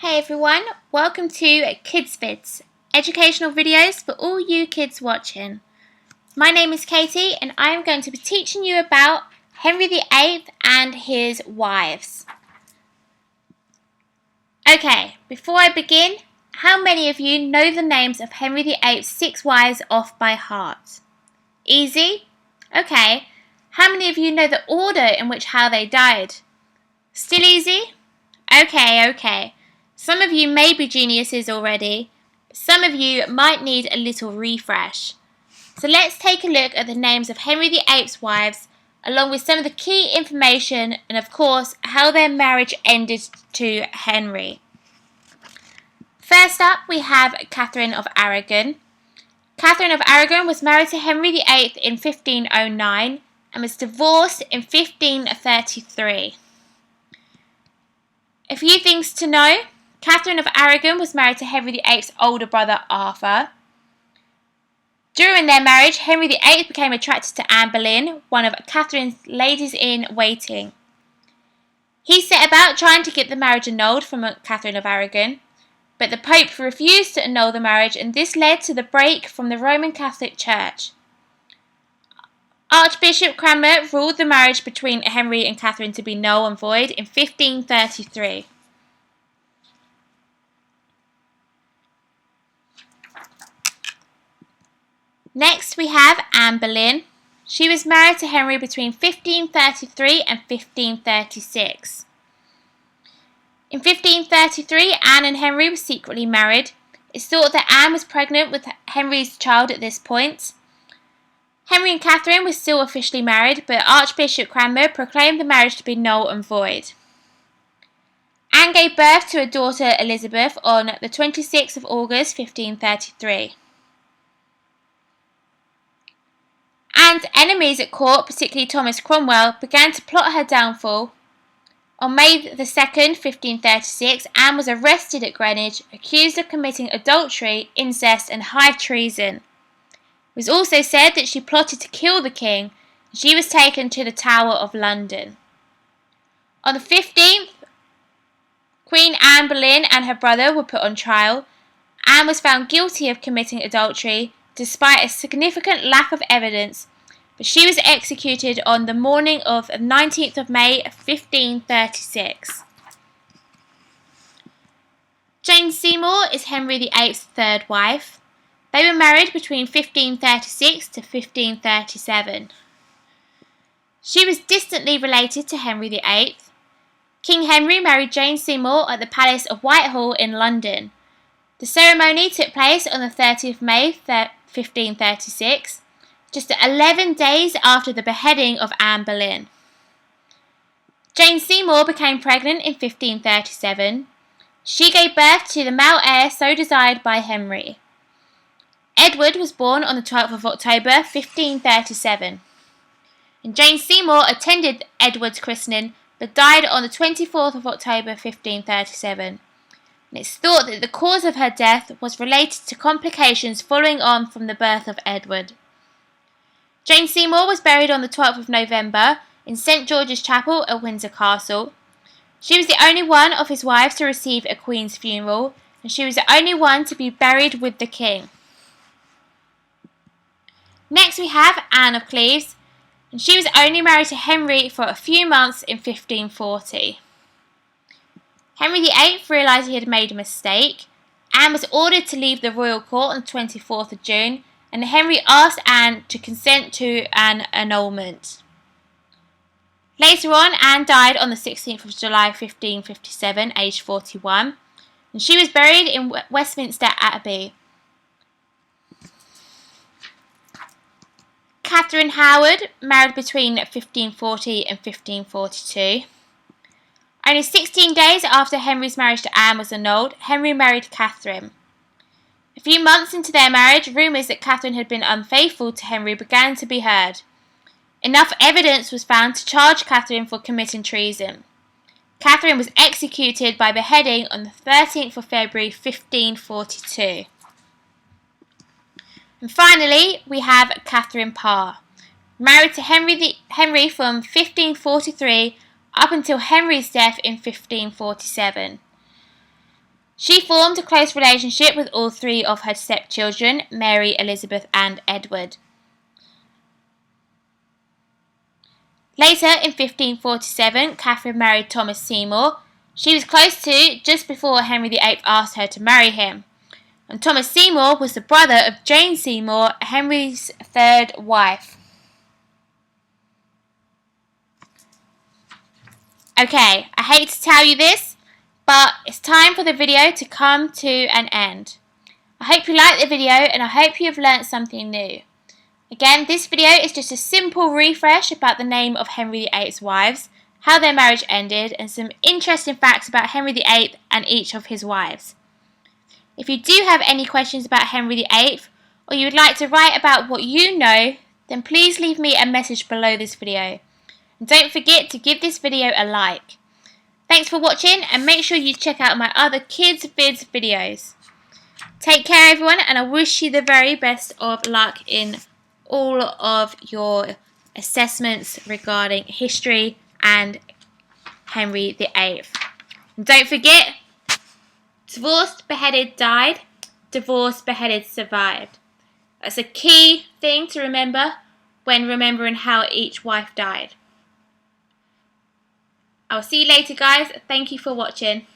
Hey everyone, welcome to KIDZVIDZ, educational videos for all you kids watching. My name is Katie and I am going to be teaching you about Henry VIII and his wives. Okay, before I begin, how many of you know the names of Henry VIII's 6 wives off by heart? Easy? Okay, how many of you know the order in which how they died? Still easy? Okay. Some of you may be geniuses already, but some of you might need a little refresh. So let's take a look at the names of Henry VIII's wives, along with some of the key information and of course how their marriage ended to Henry. First up we have Catherine of Aragon. Catherine of Aragon was married to Henry VIII in 1509 and was divorced in 1533. A few things to know. Catherine of Aragon was married to Henry VIII's older brother Arthur. During their marriage, Henry VIII became attracted to Anne Boleyn, one of Catherine's ladies-in-waiting. He set about trying to get the marriage annulled from Catherine of Aragon, but the Pope refused to annul the marriage, and this led to the break from the Roman Catholic Church. Archbishop Cranmer ruled the marriage between Henry and Catherine to be null and void in 1533. Next we have Anne Boleyn. She was married to Henry between 1533 and 1536. In 1533, Anne and Henry were secretly married. It's thought that Anne was pregnant with Henry's child at this point. Henry and Catherine were still officially married, but Archbishop Cranmer proclaimed the marriage to be null and void. Anne gave birth to a daughter, Elizabeth, on the 26th of August 1533. Anne's enemies at court, particularly Thomas Cromwell, began to plot her downfall. On May 2, 1536, Anne was arrested at Greenwich, accused of committing adultery, incest and high treason. It was also said that she plotted to kill the king, and she was taken to the Tower of London. On the 15th, Queen Anne Boleyn and her brother were put on trial. Anne was found guilty of committing adultery, despite a significant lack of evidence, but she was executed on the morning of 19th of May 1536. Jane Seymour is Henry VIII's third wife. They were married between 1536 to 1537. She was distantly related to Henry VIII. King Henry married Jane Seymour at the Palace of Whitehall in London. The ceremony took place on the 30th of May 1536, just 11 days after the beheading of Anne Boleyn. Jane Seymour became pregnant in 1537. She gave birth to the male heir so desired by Henry. Edward was born on the 12th of October 1537. And Jane Seymour attended Edward's christening but died on the 24th of October 1537. And it's thought that the cause of her death was related to complications following on from the birth of Edward. Jane Seymour was buried on the 12th of November in St George's Chapel at Windsor Castle. She was the only one of his wives to receive a queen's funeral, and she was the only one to be buried with the king. Next we have Anne of Cleves, and she was only married to Henry for a few months in 1540. Henry VIII realised he had made a mistake. Anne was ordered to leave the royal court on the 24th of June, and Henry asked Anne to consent to an annulment. Later on, Anne died on the 16th of July 1557, aged 41, and she was buried in Westminster Abbey. Catherine Howard married between 1540 and 1542. Only 16 days after Henry's marriage to Anne was annulled, Henry married Catherine. A few months into their marriage, rumours that Catherine had been unfaithful to Henry began to be heard. Enough evidence was found to charge Catherine for committing treason. Catherine was executed by beheading on the 13th of February 1542. And finally, we have Catherine Parr, married to Henry from 1543 up until Henry's death in 1547. She formed a close relationship with all three of her stepchildren, Mary, Elizabeth and Edward. Later, in 1547, Catherine married Thomas Seymour. She was close to just before Henry VIII asked her to marry him. And Thomas Seymour was the brother of Jane Seymour, Henry's third wife. Okay, I hate to tell you this, but it's time for the video to come to an end. I hope you liked the video and I hope you have learnt something new. Again, this video is just a simple refresh about the name of Henry VIII's wives, how their marriage ended, and some interesting facts about Henry VIII and each of his wives. If you do have any questions about Henry VIII, or you would like to write about what you know, then please leave me a message below this video. And don't forget to give this video a like. Thanks for watching and make sure you check out my other KIDZVIDZ videos. Take care everyone, and I wish you the very best of luck in all of your assessments regarding history and Henry VIII. And don't forget, divorced, beheaded, died. Divorced, beheaded, survived. That's a key thing to remember when remembering how each wife died. I'll see you later guys. Thank you for watching.